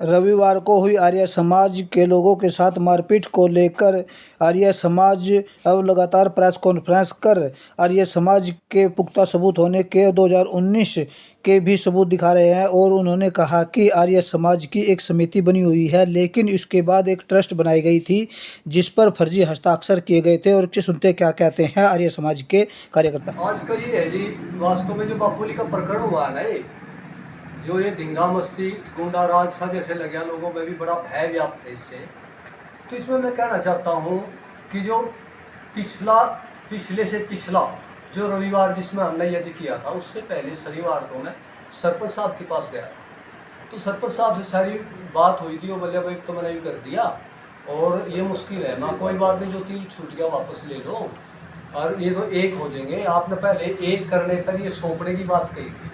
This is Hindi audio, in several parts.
रविवार को हुई आर्य समाज के लोगों के साथ मारपीट को लेकर आर्य समाज अब लगातार प्रेस कॉन्फ्रेंस कर आर्य समाज के पुख्ता सबूत होने के 2019 के भी सबूत दिखा रहे हैं। और उन्होंने कहा कि आर्य समाज की एक समिति बनी हुई है, लेकिन इसके बाद एक ट्रस्ट बनाई गई थी जिस पर फर्जी हस्ताक्षर किए गए थे। और सुनते क्या कहते हैं आर्य समाज के कार्यकर्ता। आज का ये है जी, वास्तव में जो बापोली का प्रकरण हुआ है ना, जो ये धिंगा मस्ती गुंडा राज सा जैसे लग गया, लोगों में भी बड़ा भय व्याप्त है इससे। तो इसमें मैं कहना चाहता हूँ कि जो पिछले से पिछला जो रविवार जिसमें हमने यज्ञ किया था, उससे पहले शनिवार को मैं सरपंच साहब के पास गया था। तो सरपंच साहब से सारी बात हुई थी। वो बोले भाई तो मैंने ये कर दिया और ये मुश्किल है। मैं कोई बात नहीं, जो 3 छुट्टियाँ वापस ले लो और ये तो 1 हो जाएंगे। आपने पहले 1 करने पर ये सौंपने की बात कही थी,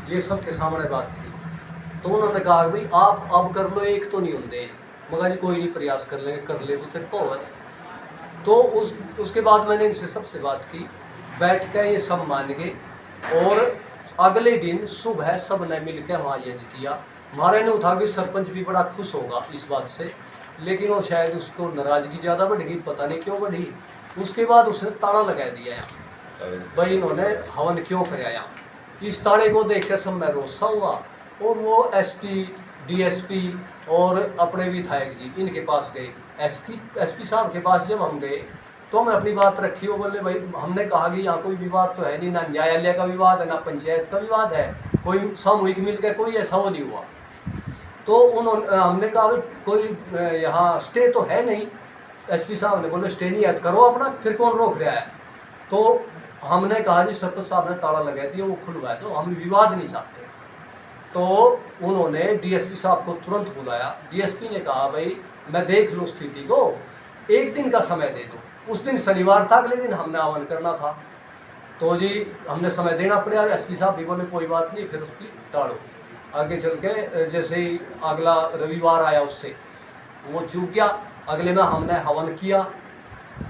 ये सबके सामने बात थी। तो उन्होंने कहा भाई आप अब कर लो, 1 तो नहीं होंगे। मगर जी कोई नहीं, प्रयास कर लेंगे, कर ले तो फिर पहुँच। तो उसके बाद मैंने इनसे सबसे बात की, बैठ कर ये सब मान गए। और अगले दिन सुबह सब ने मिल कर वहाँ यज्ञ किया। हमारे ने उठा भी सरपंच भी बड़ा खुश होगा इस बात से, लेकिन वो शायद उसको नाराजगी ज़्यादा बढ़ गई, पता नहीं क्यों बढ़ी। उसके बाद उसने ताला लगा दिया यहाँ, भाई इन्होंने हवन क्यों कराया। इस ताले को देख कर सब में रोसा हुआ। और वो एसपी, डीएसपी और अपने विधायक जी इनके पास गए। एसपी साहब के पास जब हम गए तो हमने अपनी बात रखी। वो बोले भाई हमने कहा कि यहाँ कोई विवाद तो है नहीं, ना न्यायालय का विवाद है ना पंचायत का विवाद है, कोई सामूहिक मिलकर कोई ऐसा वो नहीं हुआ। तो हमने कहा भाई कोई यहाँ स्टे तो है नहीं। एसपी साहब ने बोले स्टे नहीं है तो करो अपना, फिर कौन रोक रहा है। तो हमने कहा जी सरपंच साहब ने ताला लगा दिया, वो खुलवा है, तो हम विवाद नहीं चाहते। तो उन्होंने डीएसपी साहब को तुरंत बुलाया। डीएसपी ने कहा भाई मैं देख लूँ स्थिति को, 1 दिन का समय दे दो। उस दिन शनिवार था, अगले दिन हमने हवन करना था। तो जी हमने समय देना पड़ा। एसपी साहब भी बोले कोई बात नहीं, फिर उसकी टाड़ो। आगे चल के जैसे ही अगला रविवार आया उससे वो चूक गया। अगले में हमने हवन किया,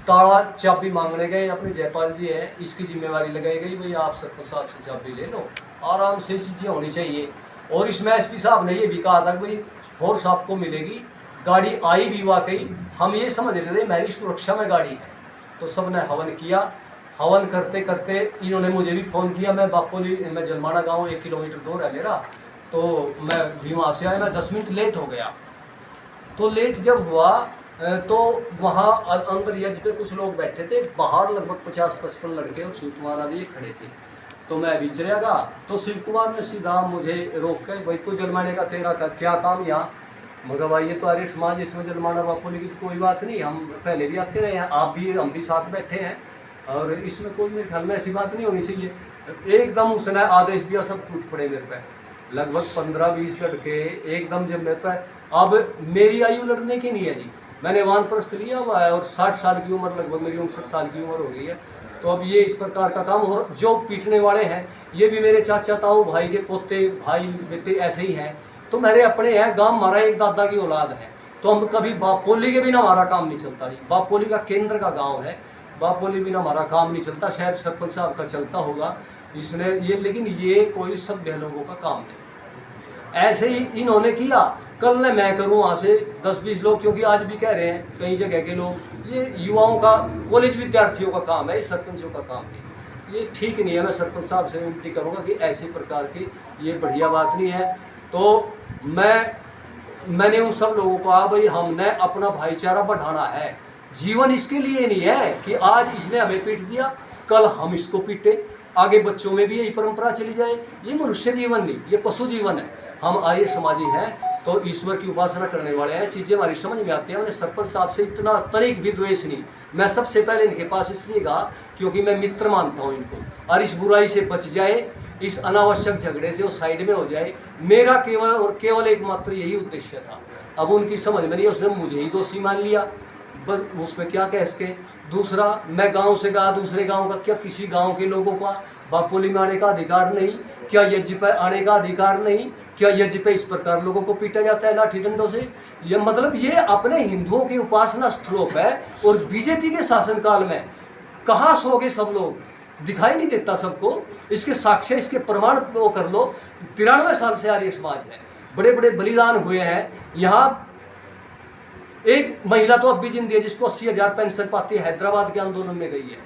ताला चाबी मांगने गए। अपने जयपाल जी है, इसकी जिम्मेवारी लगाई गई भाई आप सरपंच साहब से चाबी ले लो, आराम से चीज़ें होनी चाहिए। और इसमें एसपी साहब ने ये भी कहा था कि भाई फोर्स आपको मिलेगी। गाड़ी आई भी वाकई, हम ये समझ रहे थे मेरी सुरक्षा में गाड़ी है। तो सब ने हवन किया। हवन करते करते इन्होंने मुझे भी फ़ोन किया। मैं बापोली, मैं जलमाना गाँव 1 किलोमीटर दूर है मेरा, तो मैं भी वहाँ से आया। मैं 10 मिनट लेट हो गया। तो लेट जब हुआ तो वहाँ अंदर यज्ञ पे कुछ लोग बैठे थे, बाहर लगभग 50-55 लड़के और शिव कुमार आदि खड़े थे। तो मैं भी चला गया। तो शिव कुमार ने सीधा मुझे रोक के भाई तू जलमाने का तेरा का क्या काम यहाँ। मगर भाई ये तो आर्य समाज, इसमें जलमाना बापोली की तो कोई बात नहीं, हम पहले भी आते रहे हैं, आप भी हम भी साथ बैठे हैं और इसमें कोई मेरे ख्याल में ऐसी बात नहीं होनी चाहिए। एकदम उसने आदेश दिया, सब टूट पड़े मेरे पे। लगभग 15-20 लड़के एकदम जब मेरे पे। अब मेरी आयु लड़ने की नहीं है जी, मैंने वानप्रस्थ लिया हुआ है और 60 साल की उम्र, लगभग मेरी 59 साल की उम्र हो गई है। तो अब ये इस प्रकार का काम हो, जो पीटने वाले हैं ये भी मेरे चाचा ताऊ भाई के पोते भाई बेटे ऐसे ही हैं। तो मेरे अपने हैं, गांव हमारा एक दादा की औलाद है। तो हम कभी बापोली के बिना हमारा काम नहीं चलता जी। बापोली का केंद्र का गाँव है, बापोली बिना हमारा काम नहीं चलता। शायद सरपंच साहब का चलता होगा इसने ये, लेकिन ये कोई सभ्य लोगों का काम नहीं। ऐसे ही इन्होंने किया, कल ने मैं करूं वहाँ से 10-20 लोग, क्योंकि आज भी कह रहे हैं कई जगह के लोग, ये युवाओं का, कॉलेज विद्यार्थियों का काम है, ये सरपंचों का काम नहीं। ये ठीक नहीं है। मैं सरपंच साहब से विनती करूँगा कि ऐसी प्रकार की ये बढ़िया बात नहीं है। तो मैंने उन सब लोगों को कहा भाई हमने अपना भाईचारा बढ़ाना है। जीवन इसके लिए नहीं है कि आज इसने हमें पीट दिया कल हम इसको पीटे, आगे बच्चों में भी यही परंपरा चली जाए। ये मनुष्य जीवन नहीं, ये पशु जीवन है। हम आर्य समाजी हैं तो ईश्वर की उपासना करने वाले हैं, चीज़ें हमारी समझ में आती हैं। मैंने सरपंच साहब से इतना तनिक भी द्वेष नहीं। मैं सबसे पहले इनके पास इसलिए गया क्योंकि मैं मित्र मानता हूँ इनको, और इस बुराई से बच जाए, इस अनावश्यक झगड़े से वो साइड में हो जाए। मेरा केवल और केवल एकमात्र यही उद्देश्य था। अब उनकी समझ में नहीं, उसने मुझे ही दोषी मान लिया, बस उसमें क्या कह सके। दूसरा, मैं गांव से गया, दूसरे गांव का क्या किसी गांव के लोगों का बापोली में आने का अधिकार नहीं? क्या यज्ञ पर आने का अधिकार नहीं? क्या यज्ञ पे इस प्रकार लोगों को पीटा जाता है लाठी डंडों से? ये मतलब ये अपने हिंदुओं के उपासना स्थलों पर और बीजेपी के शासनकाल में कहाँ सो गए सब लोग? दिखाई नहीं देता सबको? इसके साक्ष्य, इसके प्रमाण वो कर लो। 93 साल से आर्य समाज है, बड़े बड़े बलिदान हुए हैं। यहाँ एक महिला तो अब भी जिंदी है जिसको 80,000 पेंशन पाती है, हैदराबाद के आंदोलन में गई है।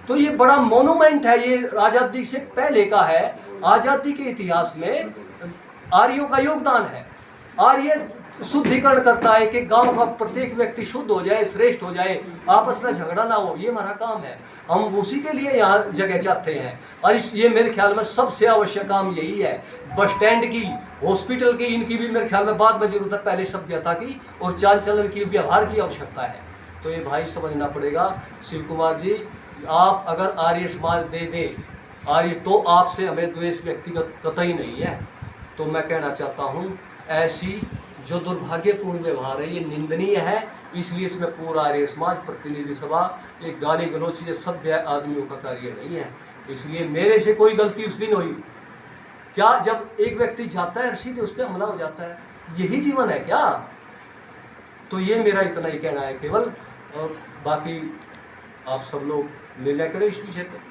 तो ये बड़ा मोनूमेंट है, ये आज़ादी से पहले का है। आज़ादी के इतिहास में आर्यों का योगदान है। आर्य शुद्धिकरण करता है कि गांव का प्रत्येक व्यक्ति शुद्ध हो जाए, श्रेष्ठ हो जाए, आपस में झगड़ा ना हो, ये हमारा काम है। हम उसी के लिए यहाँ जगह चाहते हैं। और ये मेरे ख्याल में सबसे आवश्यक काम यही है। बस स्टैंड की, हॉस्पिटल की, इनकी भी मेरे ख्याल में बाद में जरूरत है, पहले सभ्यता की और चाल चलन की, व्यवहार की आवश्यकता है। तो ये भाई समझना पड़ेगा। शिव कुमार जी, आप अगर आर्य समाज दे दें आर्य, तो आपसे हमें द्वेष व्यक्तिगत कतई नहीं है। तो मैं कहना चाहता हूँ ऐसी जो दुर्भाग्यपूर्ण व्यवहार है ये निंदनीय है। इसलिए इसमें पूरा आर्य समाज, प्रतिनिधि सभा, एक गाली गलौच, ये सभ्य आदमियों का कार्य नहीं है। इसलिए मेरे से कोई गलती उस दिन हुई क्या, जब एक व्यक्ति जाता है सीधे उस पर हमला हो जाता है, यही जीवन है क्या? तो ये मेरा इतना ही कहना है केवल। और बाकी आप सब लोग निर्णय करें इस विषय पर,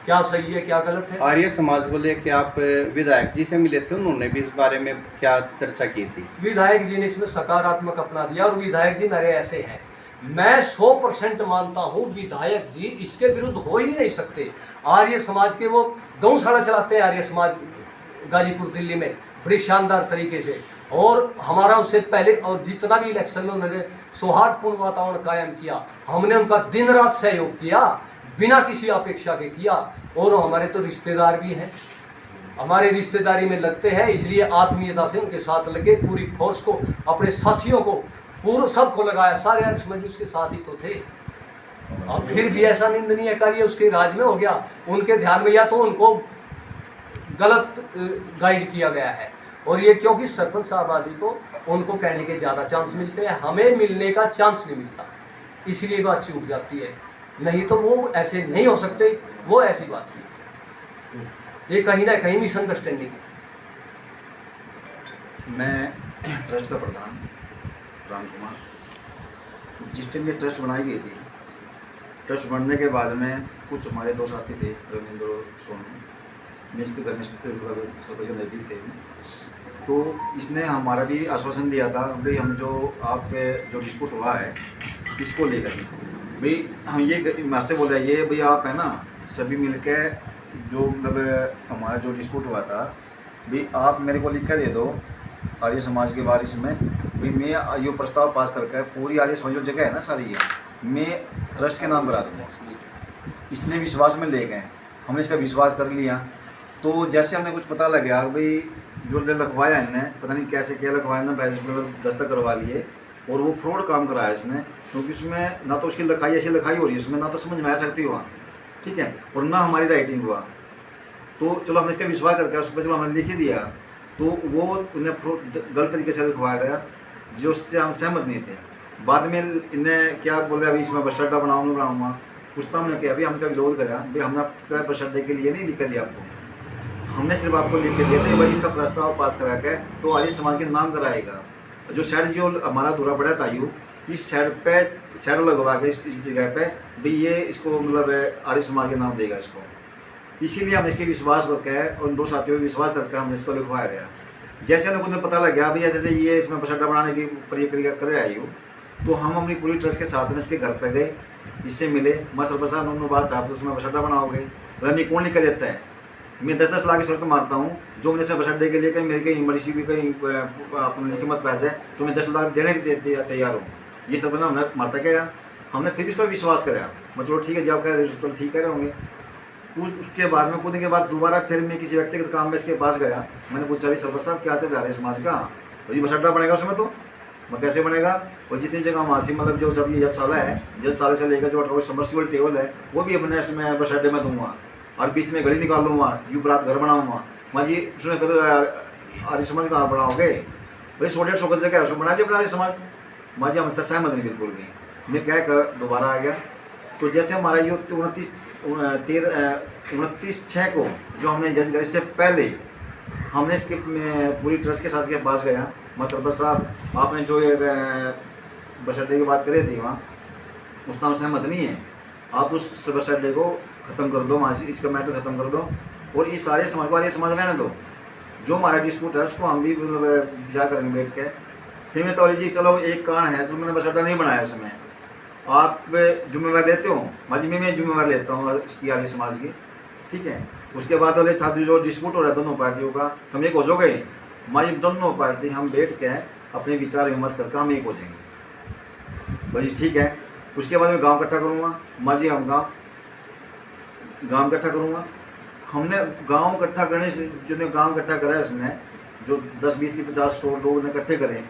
क्या सही है क्या गलत है। आर्य समाज को लेके आप विधायक जी से मिले थे, उन्होंने भी इस बारे में क्या चर्चा की थी? विधायक जी ने इसमें सकारात्मक अपना दिया और विधायक जी मेरे ऐसे हैं, मैं 100% मानता हूँ विधायक जी इसके विरुद्ध हो ही नहीं सकते। आर्य समाज के वो गौशाला चलाते हैं, आर्य समाज गाजीपुर दिल्ली में बड़ी शानदार तरीके से। और हमारा उससे पहले और जितना भी इलेक्शन में उन्होंने सौहार्दपूर्ण वातावरण कायम किया, हमने उनका दिन रात सहयोग किया, बिना किसी अपेक्षा के किया। और हमारे तो रिश्तेदार भी हैं, हमारे रिश्तेदारी में लगते हैं, इसलिए आत्मीयता से उनके साथ लगे, पूरी फोर्स को, अपने साथियों को, पूरा सबको लगाया। सारे आर्य समाज उसके साथ ही तो थे। अब फिर भी ऐसा निंदनीय कार्य उसके राज में हो गया, उनके ध्यान में, या तो उनको गलत गाइड किया गया है। और ये क्योंकि सरपंच साहब आदि को उनको कहने के ज़्यादा चांस मिलते हैं, हमें मिलने का चांस नहीं मिलता, इसलिए बात चूक जाती है। नहीं तो वो ऐसे नहीं हो सकते, वो ऐसी बात की, ये कहीं ना कहीं मिसअंडरस्टैंडिंग है। मैं ट्रस्ट का प्रधान राम कुमार, जिस टाइम ये ट्रस्ट बनाई गई थी, ट्रस्ट बनने के बाद में कुछ हमारे दो साथी थे, रविंद्र और सोनू, मैं इसके घर में सरपंच के नज़दीक थे, तो इसने हमारा भी आश्वासन दिया था भाई हम जो आप पे जो डिस्प्यूट हुआ है इसको लेकर भाई हम ये मेरे से बोल रहे ये भाई आप है ना सभी मिलके जो मतलब हमारा जो डिस्प्यूट हुआ था भाई आप मेरे को लिख कर दे दो आर्य समाज के बारे में, भाई मैं ये प्रस्ताव पास करके पूरी आर्य समाज जो जगह है ना सारी है मैं ट्रस्ट के नाम करा दूँगा। इसने विश्वास में ले गए, हमने इसका विश्वास कर लिया। तो जैसे हमने कुछ पता लगा भाई जो लिखवाया इनने पता नहीं कैसे क्या लिखवाया ना, बैरिस दस्तक करवा लिए और वो फ्रॉड काम कराया इसने, क्योंकि उसमें ना तो उसकी लिखाई ऐसी लिखाई हो रही है उसमें, ना तो समझ में आ सकती हुआ, ठीक है, और ना हमारी राइटिंग हुआ। तो चलो हमने इसका विश्वास करके उस पर चलो हमने लिख ही दिया, तो वो उन्हें गलत तरीके से लिखवाया गया जो उससे हम सहमत नहीं थे। बाद में इन्हें क्या बोल रहे अभी इसमें बस अड्डा बनाऊँगा, कुछ तो हमने किया अभी हमका विरोध करा भाई हमने आपका बस अड्डे के लिए नहीं लिख दिया आपको, हमने सिर्फ आपको लिख के दिया था भाई इसका प्रस्ताव पास करा के तो आर्य समाज के नाम कराएगा। जो शेड जो हमारा अधूरा पड़ा था यू, इस शेड पे शेड लगवा के इस जगह पे भाई ये इसको मतलब आर्य समाज के नाम देगा इसको, इसीलिए हमने इसके विश्वास करके उन दो साथियों पर विश्वास करके हमने इसको लिखवाया गया। जैसे हमें उन्हें पता लग गया भाई ऐसे ये इसमें बस अड्डा बनाने की प्रक्रिया कर आई हो, तो हम अपनी पूरी ट्रस्ट के साथ में इसके घर पे गए, इससे मिले, मैं सरपंच साहब उन्होंने बात था उसमें बस अड्डा बनाओगे, नहीं कौन लिख कर देता है, मैं 10-10 लाख की शर्त मारता हूँ जो मैंने इसमें बस अड्डे के लिए कहीं मेरी कहीं इमरजेंसी भी कहीं अपने लिखी मत पैसे तो मैं 10 लाख देने के तैयार हूँ। ये सरपंच हमने मारता क्या, हमने फिर भी इसका विश्वास करा, मैं चलो ठीक है जब कह रहे तो ठीक कह रहे होंगे। उसके बाद में कुछ दिन के बाद दोबारा फिर मैं किसी व्यक्तिगत काम में इसके पास गया, मैंने पूछा भाई सरपंच साहब क्या चल रहा है समाज का, तो ये बस अड्डा बनेगा उसमें, तो मैं कैसे बनेगा, और जितनी जगह मासी मतलब जो सब ये जजशाला है, जजशाले से लेकर जो सबमर्सिबल टेबल है वो भी अपने इसमें बस अड्डे में दूंगा और बीच में गली निकाल लूँगा, यू रात घर बनाऊँगा। माँ जी उसमें फिर आर्य समाज कहाँ बनाओगे भाई, 100-150 गज जगह है उसमें बना लिया अपना आर्य समाज। माँ जी हमसे सहमत नहीं बिल्कुल भी, मैं क्या कर दोबारा आ गया। तो जैसे हमारा ये 29/6 को जो हमने जज घर से पहले हमने इसके पूरी ट्रस्ट के साथ के पास गया, मैं सरपंच साहब आपने जो ये बस अड्डे की बात करे थी वहाँ उसका हम सहमत नहीं है, आप उस बस अड्डे को ख़त्म कर दो, इसका मैटर ख़त्म कर दो और इस सारे समाज को आर्य समाज रहने दो, जो हमारा डिस्प्यूट है उसको हम भी मतलब विचार करेंगे बैठ के। फिर मैं तो जी चलो एक कारण है तो मैंने बस अड्डा नहीं बनाया इसमें, आप जिम्मेवार लेते हो, माजी मैं जिम्मेवार लेता हूँ इसकी आर्य समाज की, ठीक है। उसके बाद वाले था जो डिस्प्यूट हो रहा है दोनों पार्टियों का, हम एक हो जाओगे, माजी दोनों पार्टी हम बैठ के अपने विचार विमर्श करके हम एक हो जाएंगे भाई, ठीक है। उसके बाद मैं गांव इकट्ठा करूँगा, माजी हम गांव इकट्ठा करूँगा। हमने गांव इकट्ठा करने से जो गांव इकट्ठा करा है इसने, जो 10, 20, 30, 50, 100 लोग ने इकट्ठे करे,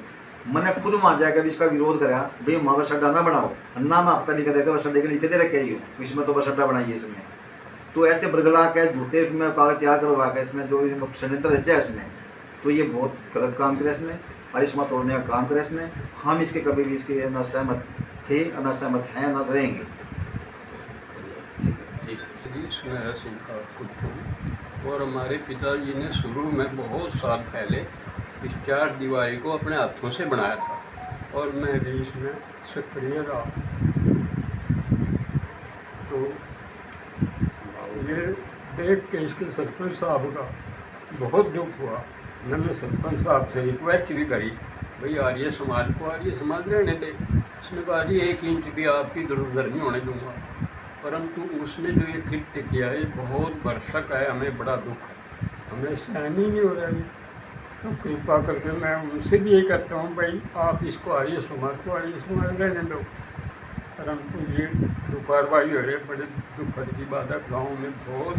मैंने खुद वहाँ जाकर भी इसका विरोध करा, भाई वहाँ बस अड्डा ना बनाओ, ना मैं हफ्ता लिखा देगा बस अड्डे के लिखे दे रखे ही हूँ, इसमें तो बस अड्डा बनाइए इसमें। तो ऐसे बरगला के झूठे में कागज तैयार करवा के इसने जो षड्यंत्र रचा है इसने, तो ये बहुत गलत काम करे इसने, अरिश्मा तोड़ने का काम करे इसने। हम इसके कभी भी इसके न सहमत थे, न सहमत हैं, न रहेंगे। मेरा सिंह का पुत्र और हमारे पिताजी ने शुरू में बहुत साल पहले इस 4 दीवारी को अपने हाथों से बनाया था और मैं भी इसमें सक्रिय रहा। तो ये देख के इसके सरपंच साहब का बहुत दुख हुआ। मैंने सरपंच साहब से रिक्वेस्ट भी करी, भाई आर्य समाज को आर्य समाज रहने दे। उसने कहा जी 1 इंच भी आपकी इधर उधर नहीं होने दूंगा। परंतु उसने जो ये कृत्य किया है बहुत भरसक है, हमें बड़ा दुख है, हमें सहन ही नहीं हो रहा है। तो कृपा करके मैं उनसे भी यही कहता हूँ भाई आप इसको आर्य समाज को आर्य समाज रहने दो। परंतु ये जो कार्रवाई हो रही है बड़े दुखद की बात है। गाँव में बहुत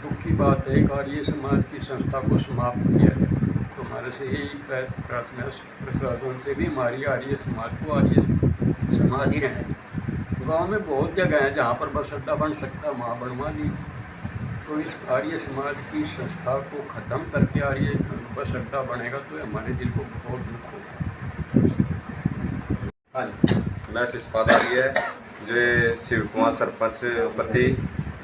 दुख की बात है, आर्य समाज की संस्था को समाप्त किया है। तो हमारे से यही प्रार्थना प्रशासन से भी हमारी आर्य समाज को आर्य समाज ही रहने दो। गांव में बहुत जगह है जहाँ पर बस अड्डा बन सकता है, वहाँ बनवा दी। तो इस आर्य समाज की संस्था को ख़त्म करके आर्य बस अड्डा बनेगा तो हमारे दिल को बहुत दुख होगा। हाँ जी, मैं शिषपाल आर्य है जो ये शिव कुमार सरपंच पति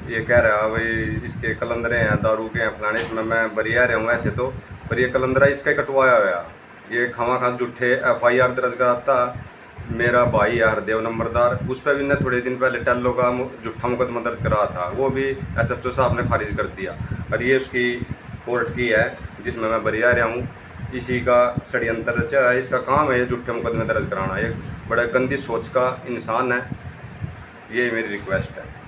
ये कह रहा भाई इसके कलंदरे हैं, दारू के हैं, फलाने। इसमें मैं बरिया रहा हूँ ऐसे तो, पर ये कलंदरा इसका कटवाया हुआ, ये खामा खा झूठे FIR दर्ज कराता। मेरा भाई है हरदेव नंबरदार, उस पर भी ने थोड़े दिन पहले टेल्लो का झूठा मुकदमा दर्ज करा था, वो भी SHO साहब ने खारिज कर दिया। और ये उसकी कोर्ट की है जिसमें मैं बरिया रहा हूँ। इसी का षड्यंत्र रचा है, इसका काम है ये झूठे मुकदमे दर्ज कराना। एक बड़ा गंदी सोच का इंसान है, ये मेरी रिक्वेस्ट है।